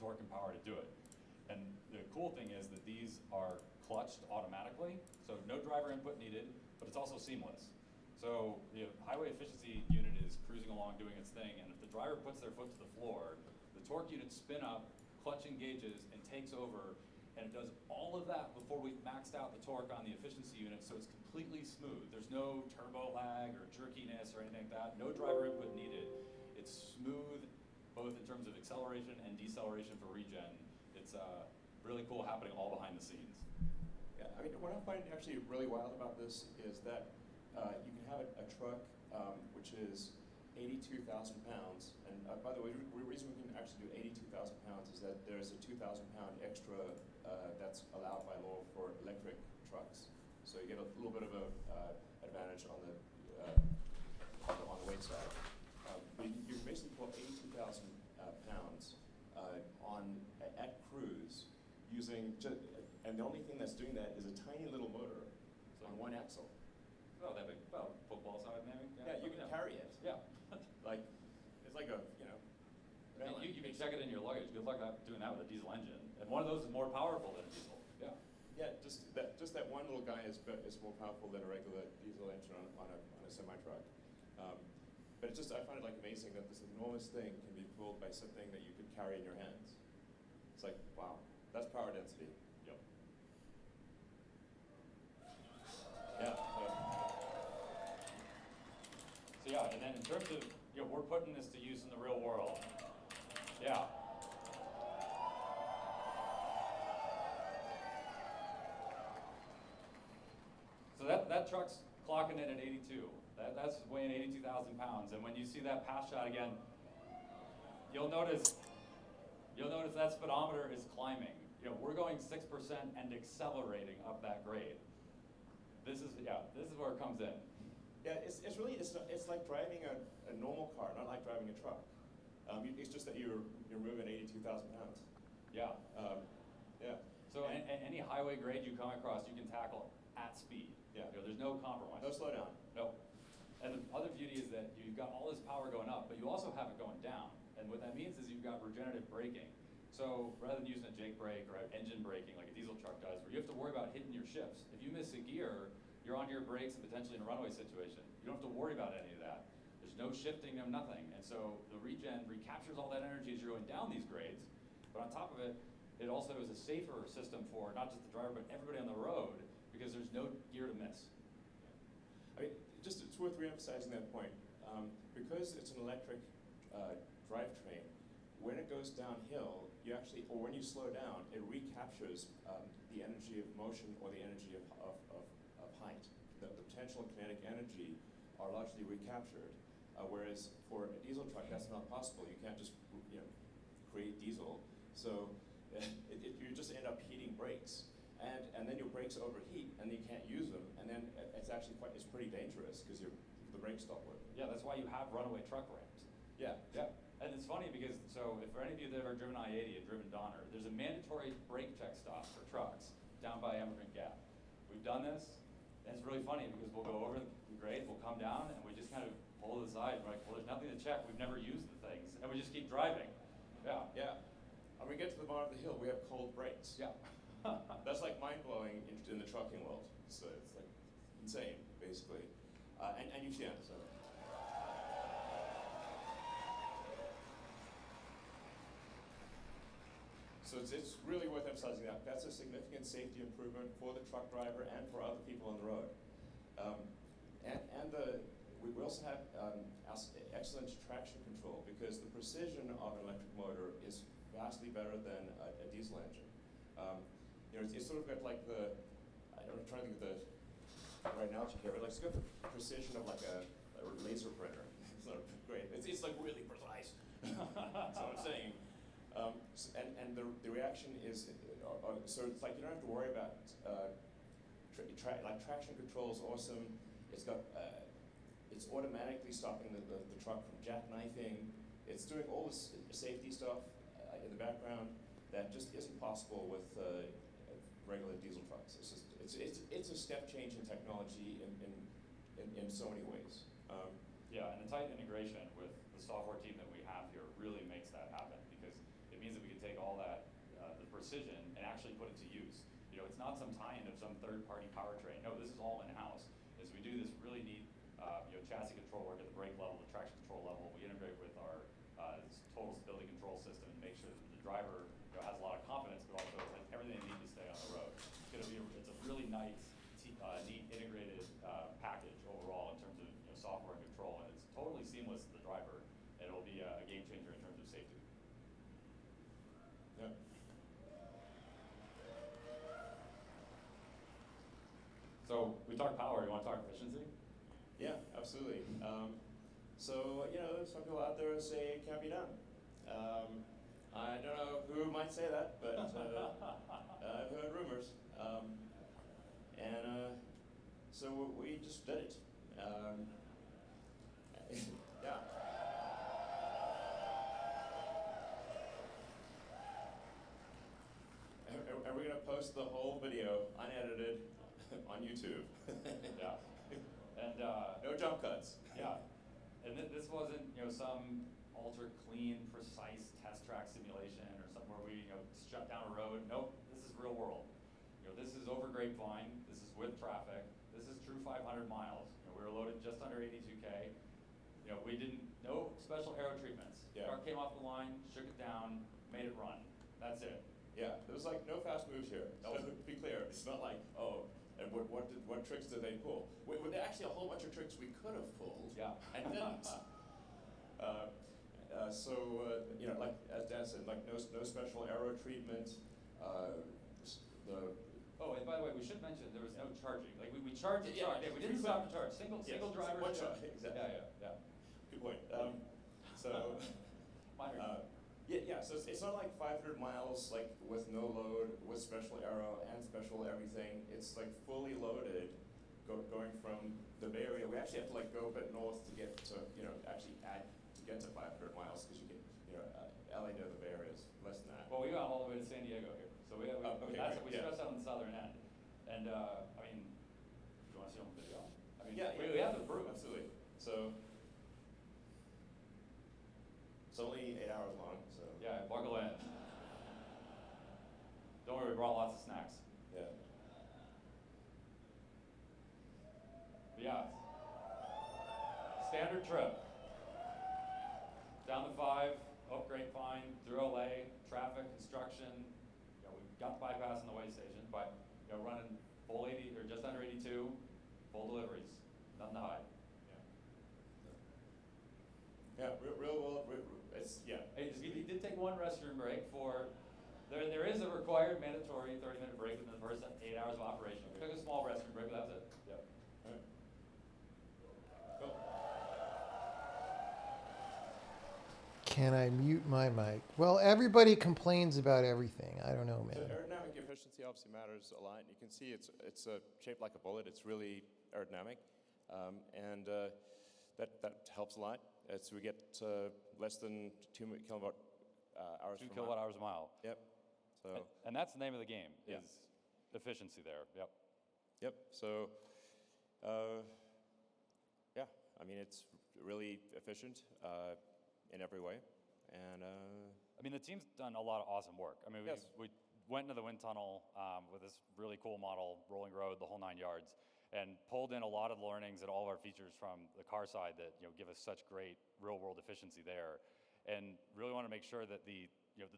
torque and power to do it. And the cool thing is that these are clutched automatically, so no driver input needed, but it's also seamless. So the highway efficiency unit is cruising along doing its thing, and if the driver puts their foot to the floor, the torque unit spin up, clutch engages, and takes over, and it does all of that before we've maxed out the torque on the efficiency unit, so it's completely smooth. There's no turbo lag or jerkiness or anything like that, no driver input needed. It's smooth, both in terms of acceleration and deceleration for regen. It's really cool happening all behind the scenes. Yeah, I mean, what I find actually really wild about this is that you can have a truck which is 82,000 pounds, and by the way, the reason we can actually do 82,000 pounds is that there's a 2,000 pound extra that's allowed by law for electric trucks. So you get a little bit of a advantage on the weight side. But you can basically pull 82,000 pounds at cruise using, and the only thing that's doing that is a tiny little motor on one axle. Oh, that big, well, football size maybe? Yeah, you can carry it. Yeah. Like, it's like a, You can check it in your luggage. Good luck doing that with a diesel engine. And one of those is more powerful than a diesel. Yeah. Yeah, just that one little guy is more powerful than a regular diesel engine on a semi-truck. But it's just, I find it like amazing that this enormous thing can be pulled by something that you could carry in your hands. It's like, wow, that's power density. Yep. Yeah. So yeah, and then in terms of, we're putting this to use in the real world. Yeah. So that truck's clocking in at 82. That's weighing 82,000 pounds. And when you see that pass shot again, you'll notice that speedometer is climbing. We're going 6% and accelerating up that grade. This is where it comes in. Yeah, it's like driving a normal car, not like driving a truck. It's just that you're moving 82,000 pounds. Yeah. Yeah. So any highway grade you come across, you can tackle at speed. Yeah. There's no compromise. No slowdown. No. And the other beauty is that you've got all this power going up, but you also have it going down. And what that means is you've got regenerative braking. So rather than using a Jake brake or engine braking like a diesel truck does, where you have to worry about hitting your shifts. If you miss a gear, you're onto your brakes and potentially in a runaway situation. You don't have to worry about any of that. There's no shifting, no nothing. And so the regen recaptures all that energy as you're going down these grades. But on top of it, it also is a safer system for not just the driver, but everybody on the road, because there's no gear to miss. I mean, it's worth re-emphasizing that point. Because it's an electric drivetrain, when it goes downhill, or when you slow down, it recaptures the energy of motion or the energy of height. The potential and kinetic energy are largely recaptured, whereas for a diesel truck, that's not possible. You can't just create diesel. So you just end up heating brakes. And then your brakes overheat, and you can't use them, and then it's pretty dangerous because the brakes stop working. Yeah, that's why you have runaway truck ramps. Yeah. Yeah. And it's funny because, if for any of you that have ever driven I-80 and driven Donner, there's a mandatory brake check stop for trucks down by Emigrant Gap. We've done this, and it's really funny because we'll go over the grade, we'll come down, and we just kind of pull to the side, and we're like, well, there's nothing to check, we've never used the things, and we just keep driving. Yeah. Yeah. And we get to the bottom of the hill, we have cold brakes. Yeah. That's like mind-blowing in the trucking world. So it's like insane, basically. And you can, so. So it's really worth emphasizing that. That's a significant safety improvement for the truck driver and for other people on the road. We also have excellent traction control because the precision of an electric motor is vastly better than a diesel engine. It's sort of got like I'm trying to think of the right analogy here, but it's got the precision of like a laser printer. It's not great. It's like really precise. That's what I'm saying. And the reaction is, so it's like you don't have to worry about, like traction control is awesome. It's automatically stopping the truck from jackknifing. It's doing all this safety stuff in the background that just isn't possible with regular diesel trucks. It's a step change in technology in so many ways. Yeah, and the tight integration with the software team that we have here really makes that happen because it means that we can take all precision and actually put it to use. It's not some tie-in of some third-party powertrain. No, this is all in-house. As we do this really neat, chassis control work at the brake level, the traction control level, we integrate with our total stability control system and make sure that the driver has a lot of confidence, but also has everything they need to stay on the road. It's a really nice, neat integrated package overall in terms of software and control, and it's totally seamless to the driver. And it'll be a game changer in terms of safety. Yeah. So we talked power. You want to talk efficiency? Yeah, absolutely. So, some people out there say it can't be done. I don't know who might say that, but I've heard rumors. So we just did it. Yeah. And we're going to post the whole video, unedited, on YouTube. Yeah. And no jump cuts. Yeah. And this wasn't, some ultra clean, precise test track simulation or something where we, shut down a road. Nope. This is real world. This is over Grapevine. This is with traffic. This is true 500 miles. We were loaded just under 82K. We no special aero treatments. Yeah. Car came off the line, shook it down, made it run. That's it. Yeah, there was no fast moves here. Nope. So to be clear, it's not like, and what tricks did they pull? Well, there are actually a whole bunch of tricks we could have pulled. Yeah. And didn't. Like as Dan said, no special aero treatment. Oh, and by the way, we should mention there was no charging. We charged the Yeah, truck. yeah, we didn't stop to charge. Single driver. One shot, exactly. Yeah. Good point. Minor. So it's not like 500 miles with no load, with special aero and special everything. It's fully loaded, going from the Bay Area. We actually have to go a bit north to get to actually add to get to 500 miles because you can LA to the Bay Area is less than that. Well, we got all the way to San Diego here, so we stress out on the southern end. And do you want to see on the video? We have the proof. Absolutely. So it's only 8 hours long. So yeah, buckle in. Don't worry, we brought lots of snacks. Yeah. But yeah. Standard trip. Down the 5, up Grapevine, through LA, traffic, construction. We got the bypass on the way station, but running full 80 or just under 82, full deliveries, nothing to hide. Yeah, real world. It's He did take one restroom break there is a required mandatory 30-minute break within the first 8 hours of operation. We took a small restroom break, but that's it. Yep. All right. Cool. Can I mute my mic? Well, everybody complains about everything. I don't know, So man. aerodynamic efficiency obviously matters a lot. You can see it's shaped like a bullet. It's really aerodynamic, and that helps a lot. As we get less than 2 kilowatt hours. 2 kilowatt hours a mile. Yep. So. And that's the name of the game. Yeah. Is efficiency there. Yep. Yep. So. It's really efficient in every way, and. The team's done a lot of awesome work. Yes. We went into the wind tunnel with this really cool model, rolling road, the whole 9 yards, and pulled in a lot of the learnings and all of our features from the car side that give us such great real-world efficiency there, and really want to make sure that the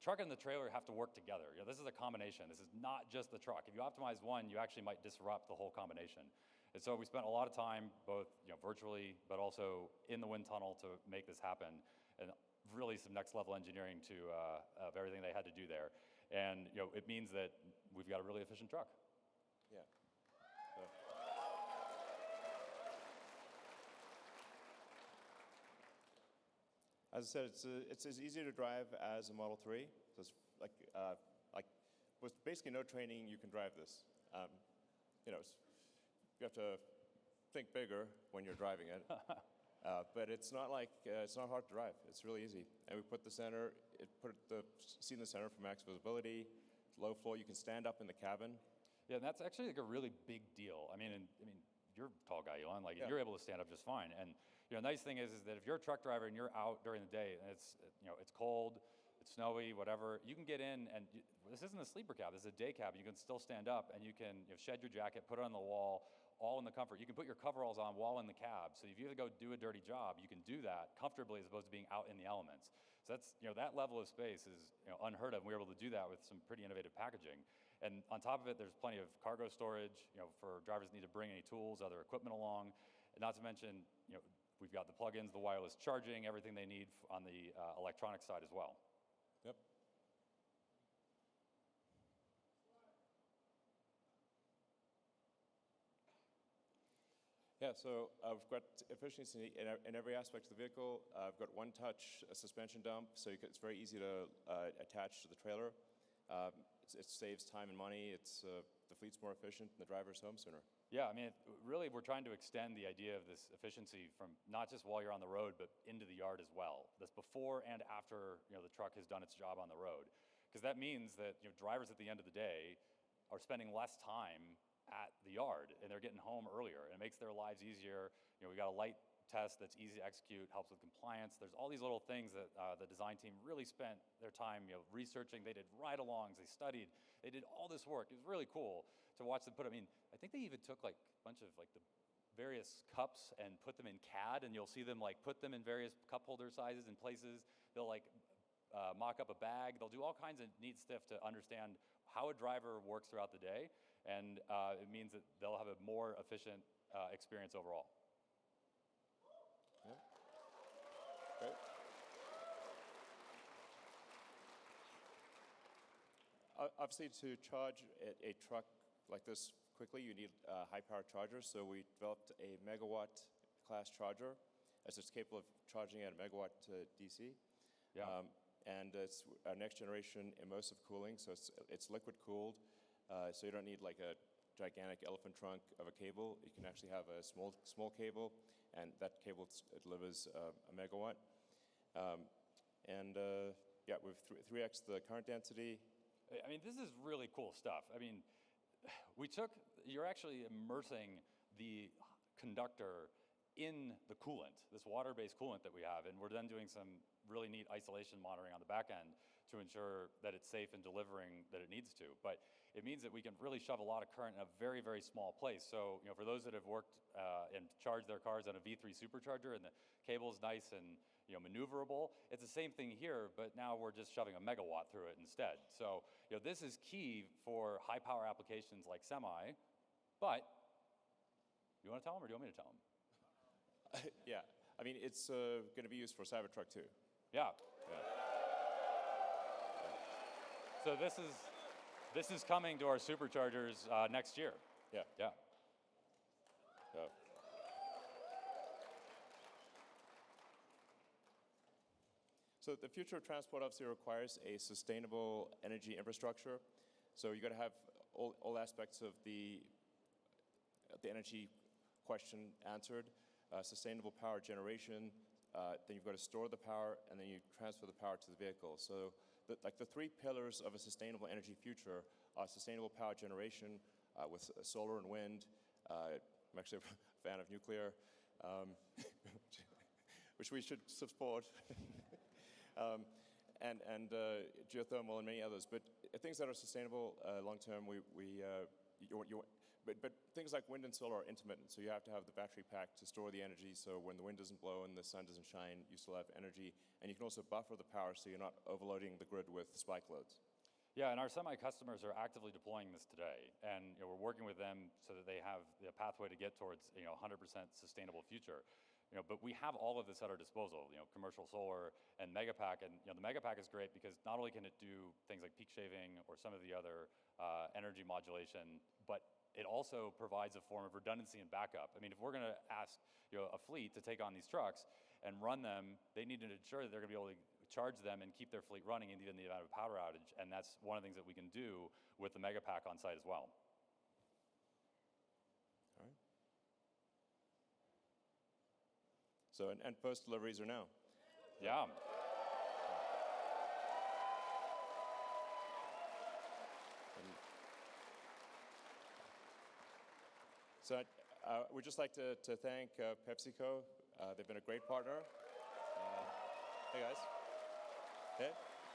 truck and the trailer have to work together. This is a combination. This is not just the truck. If you optimize one, you actually might disrupt the whole combination. And so we spent a lot of time, both virtually, but also in the wind tunnel to make this happen, and really some next level engineering of everything they had to do there. And it means that we've got a really efficient truck. Yeah. As I said, it's as easy to drive as a Model 3. So it's with basically no training, you can drive this. You have to think bigger when you're driving it, but it's not it's not hard to drive. It's really easy. And we put the seat in the center for max visibility. It's low floor. You can stand up in the cabin. Yeah, and that's actually a really big deal. You're a tall guy, Elon. Yeah. You're able to stand up just fine. And nice thing is that if you're a truck driver and you're out during the day and it's cold, it's snowy, whatever, you can get in, and this isn't a sleeper cab, this is a day cab. You can still stand up, and you can shed your jacket, put it on the wall, all in the comfort. You can put your coveralls on while in the cab. So if you have to go do a dirty job, you can do that comfortably as opposed to being out in the elements. So that's, that level of space is unheard of. And we were able to do that with some pretty innovative packaging. And on top of it, there's plenty of cargo storage, for drivers that need to bring any tools, other equipment along. And not to mention, we've got the plugins, the wireless charging, everything they need on the electronic side as well. Yep. Yeah, so I've got efficiency in every aspect of the vehicle. I've got one-touch suspension dump, so it's very easy to attach to the trailer. It saves time and money. The fleet's more efficient, and the driver's home sooner. Yeah, I mean, really, we're trying to extend the idea of this efficiency from not just while you're on the road, but into the yard as well. That's before and after the truck has done its job on the road, because that means that drivers at the end of the day are spending less time at the yard, and they're getting home earlier, and it makes their lives easier. We got a light test that's easy to execute, helps with compliance. There's all these little things that the design team really spent their time researching. They did ride-alongs, they studied, they did all this work. It was really cool to watch them put. I mean, I think they even took like a bunch of like the various cups and put them in CAD, and you'll see them like put them in various cup holder sizes and places. They'll like mock up a bag. They'll do all kinds of neat stuff to understand how a driver works throughout the day, and it means that they'll have a more efficient experience overall. Yeah. Great. Obviously, to charge a truck like this quickly, you need a high-power charger. So we developed a megawatt class charger, as it's capable of charging at a megawatt DC. Yeah. And it's our next generation immersive cooling, so it's liquid cooled, so you don't need like a gigantic elephant trunk of a cable. You can actually have a small cable, and that cable delivers a megawatt. Yeah, we've 3x the current density. I mean, this is really cool stuff. I mean, you're actually immersing the conductor in the coolant, this water-based coolant that we have, and we're then doing some really neat isolation monitoring on the back end to ensure that it's safe and delivering that it needs to. But it means that we can really shove a lot of current in a very, very small place. So, for those that have worked and charged their cars on a V3 supercharger and the cable's nice and maneuverable, it's the same thing here, but now we're just shoving a megawatt through it instead. So, this is key for high power applications like semi, but you want to tell them or do you want me to tell them? Yeah, I mean, it's going to be used for Cybertruck too. Yeah. Yeah. So this is coming to our superchargers next year. Yeah. Yeah. Yeah. So the future of transport obviously requires a sustainable energy infrastructure. So you got to have all aspects of the energy question answered. Sustainable power generation, then you've got to store the power, and then you transfer the power to the vehicle. So the three pillars of a sustainable energy future are sustainable power generation with solar and wind. I'm actually a fan of nuclear, which we should support, and geothermal and many others. But things that are sustainable long-term, But things like wind and solar are intermittent, so you have to have the battery pack to store the energy, so when the wind doesn't blow and the sun doesn't shine, you still have energy. And you can also buffer the power so you're not overloading the grid with spike loads. Yeah, and our semi-customers are actively deploying this today, and we're working with them so that they have the pathway to get towards 100% sustainable future. But we have all of this at our disposal, commercial solar and Megapack, and the Megapack is great because not only can it do things like peak shaving or some of the other energy modulation, but it also provides a form of redundancy and backup. I mean, if we're going to ask a fleet to take on these trucks and run them, they need to ensure that they're going to be able to charge them and keep their fleet running even in the event of a power outage, and that's one of the things that we can do with the Megapack on site as well. All right. So, and first deliveries are now. Yeah. So we'd just like to thank PepsiCo. They've been a great partner. Hey, guys. Hey.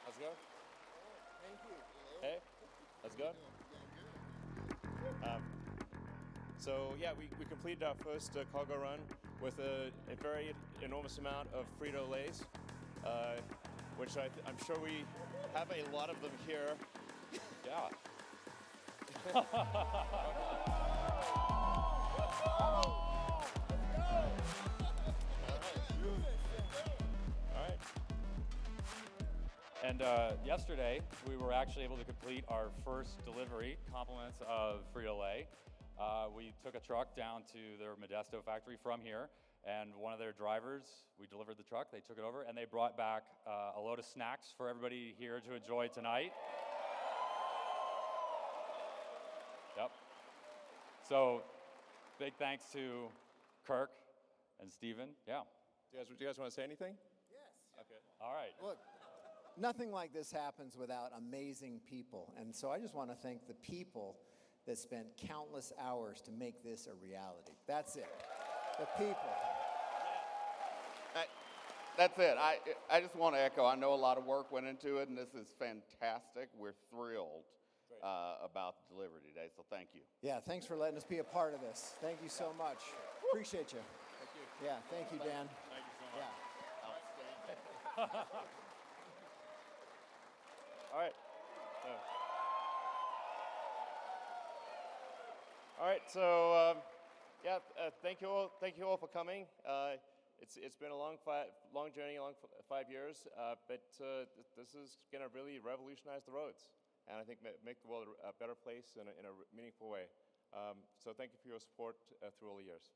Let's go. Hey, let's go. So yeah, we completed our first cargo run with a very enormous amount of Frito-Lays, which I'm sure we have a lot of them here. Yeah. All right. And yesterday, we were actually able to complete our first delivery, compliments of Frito-Lay. We took a truck down to their Modesto factory from here, and one of their drivers, we delivered the truck, they took it over, and they brought back a load of snacks for everybody here to enjoy tonight. Yep. So, big thanks to Kirk and Steven. Yeah. Do you guys want to say anything? Yes. Okay. All right. Look, nothing like this happens without amazing people. And so I just want to thank the people that spent countless hours to make this a reality. That's it. The people. That's it. I just want to echo, I know a lot of work went into it, and this is fantastic. We're thrilled about the delivery today, so thank you. Yeah, thanks for letting us be a part of this. Thank you so much. Appreciate you. Thank you. Yeah, thank you, Dan. Thank you so much. Yeah. All right. All right. So, thank you all. Thank you all for coming. It's been a long journey, 5 years. But this is going to really revolutionize the roads, and I think make the world a better place in a meaningful way. So, thank you for your support through all the years.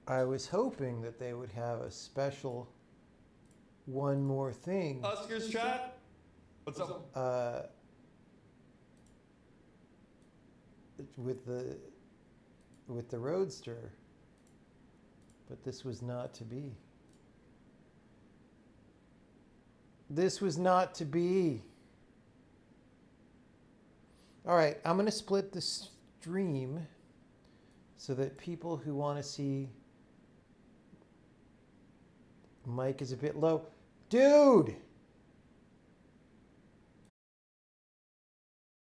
I was hoping that they would have a special one more thing Oscar's chat. What's up? with the Roadster, but this was not to be. This was not to be. All right, I'm going to split the stream so that people who want to see mic is a bit low. Dude!